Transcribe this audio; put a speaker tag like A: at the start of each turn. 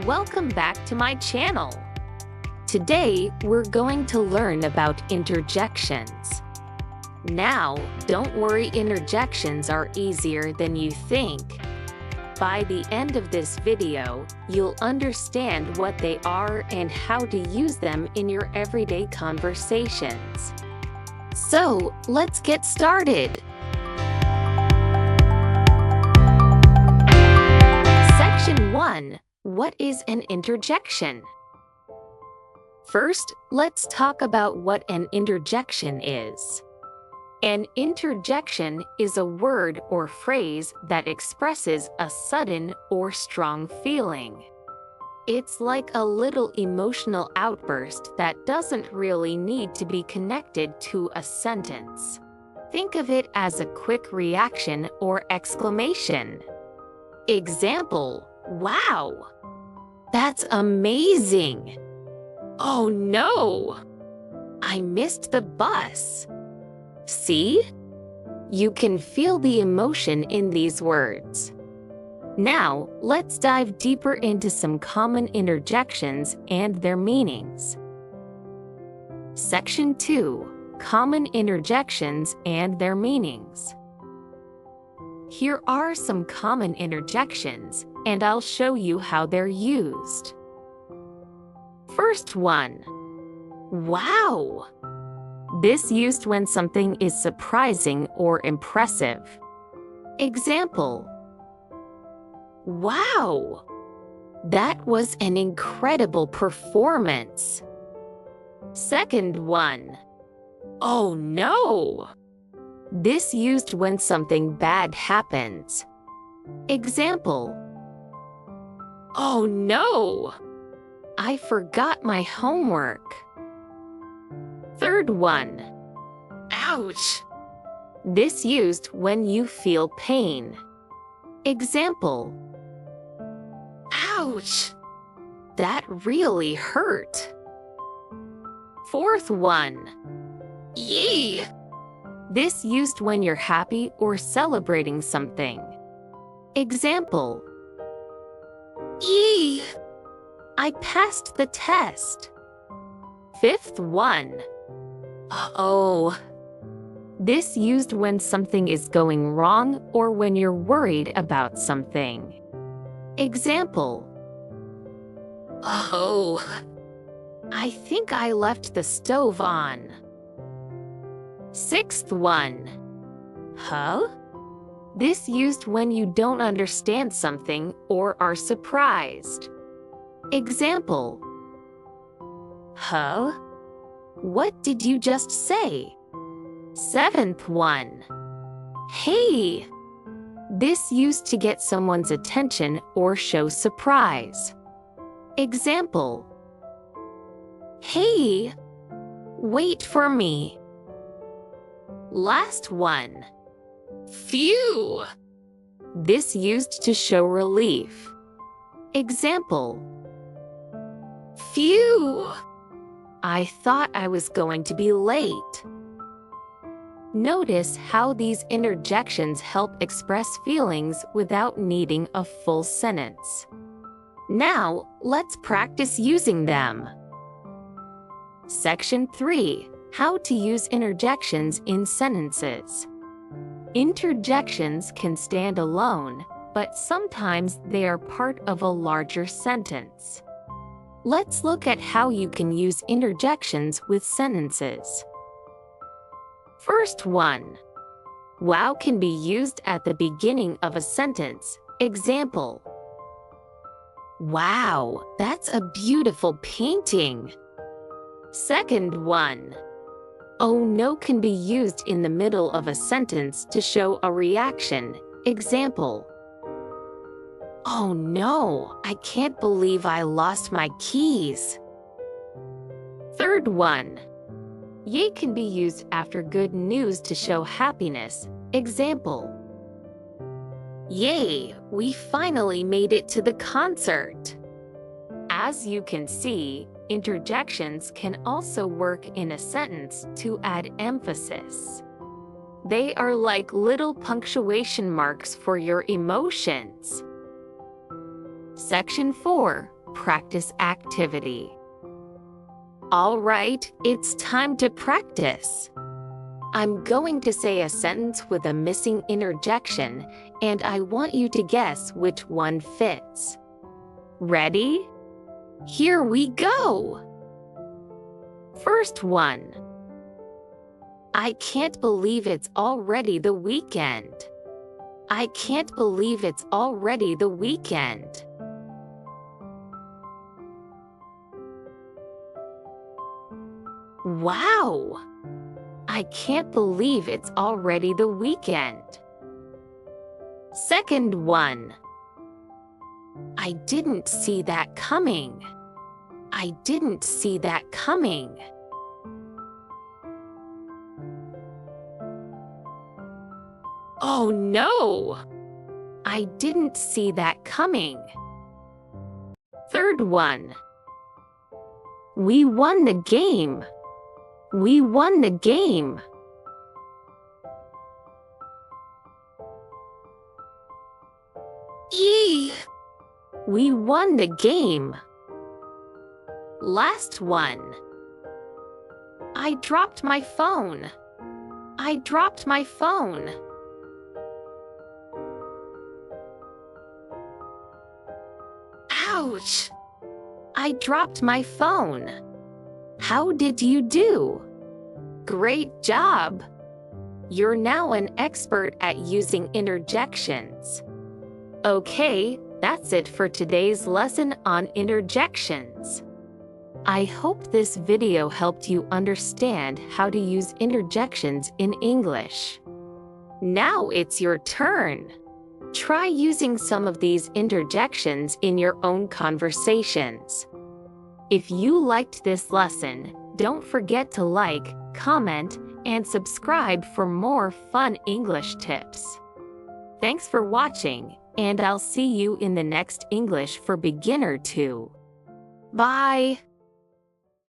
A: Welcome back to my channel. Today, we're going to learn about interjections. Now, don't worry, interjections are easier than you think. By the end of this video, you'll understand what they are and how to use them in your everyday conversations. So, let's get started. Section 1. What is an interjection? First, let's talk about what an interjection is. An interjection is a word or phrase that expresses a sudden or strong feeling. It's like a little emotional outburst that doesn't really need to be connected to a sentence. Think of it as a quick reaction or exclamation. Example: wow! That's amazing! Oh no! I missed the bus! See? You can feel the emotion in these words. Now, let's dive deeper into some common interjections and their meanings. Section 2. Common interjections and their meanings. Here are some common interjections, and I'll show you how they're used. First one. Wow! This used when something is surprising or impressive. Example: wow! That was an incredible performance. Second one. Oh no! This used when something bad happens. Example: oh no! I forgot my homework. Third one. Ouch! This used when you feel pain. Example: ouch! That really hurt. Fourth one. Yee! This used when you're happy or celebrating something. Example: yee! I passed the test. Fifth one. Uh-oh. This used when something is going wrong or when you're worried about something. Example: oh, I think I left the stove on. Sixth one. Huh? This used when you don't understand something or are surprised. Example: huh? What did you just say? Seventh one. Hey! This used to get someone's attention or show surprise. Example: hey! Wait for me. Last one. Phew! This used to show relief. Example: phew! I thought I was going to be late. Notice how these interjections help express feelings without needing a full sentence. Now, let's practice using them. Section 3. How to use interjections in sentences. Interjections can stand alone, but sometimes they are part of a larger sentence. Let's look at how you can use interjections with sentences. First one. Wow can be used at the beginning of a sentence. Example: wow, that's a beautiful painting. Second one. Oh no can be used in the middle of a sentence to show a reaction. Example: oh no, I can't believe I lost my keys. Third one. Yay can be used after good news to show happiness. Example: yay, we finally made it to the concert. As you can see, interjections can also work in a sentence to add emphasis. They are like little punctuation marks for your emotions. Section 4. practice activity. All right, it's time to practice. I'm going to say a sentence with a missing interjection, and I want you to guess which one fits. Ready? Here we go! First one. I can't believe it's already the weekend. I can't believe it's already the weekend. Wow! I can't believe it's already the weekend. Second one. I didn't see that coming. I didn't see that coming. Oh no! I didn't see that coming. Third one. We won the game. We won the game. Yee! We won the game. Last one. I dropped my phone. I dropped my phone. Ouch! I dropped my phone. How did you do? Great job! You're now an expert at using interjections. Okay, that's it for today's lesson on interjections. I hope this video helped you understand how to use interjections in English. Now it's your turn. Try using some of these interjections in your own conversations. If you liked this lesson, don't forget to like, comment, and subscribe for more fun English tips. Thanks for watching, and I'll see you in the next English for Beginner 2. Bye!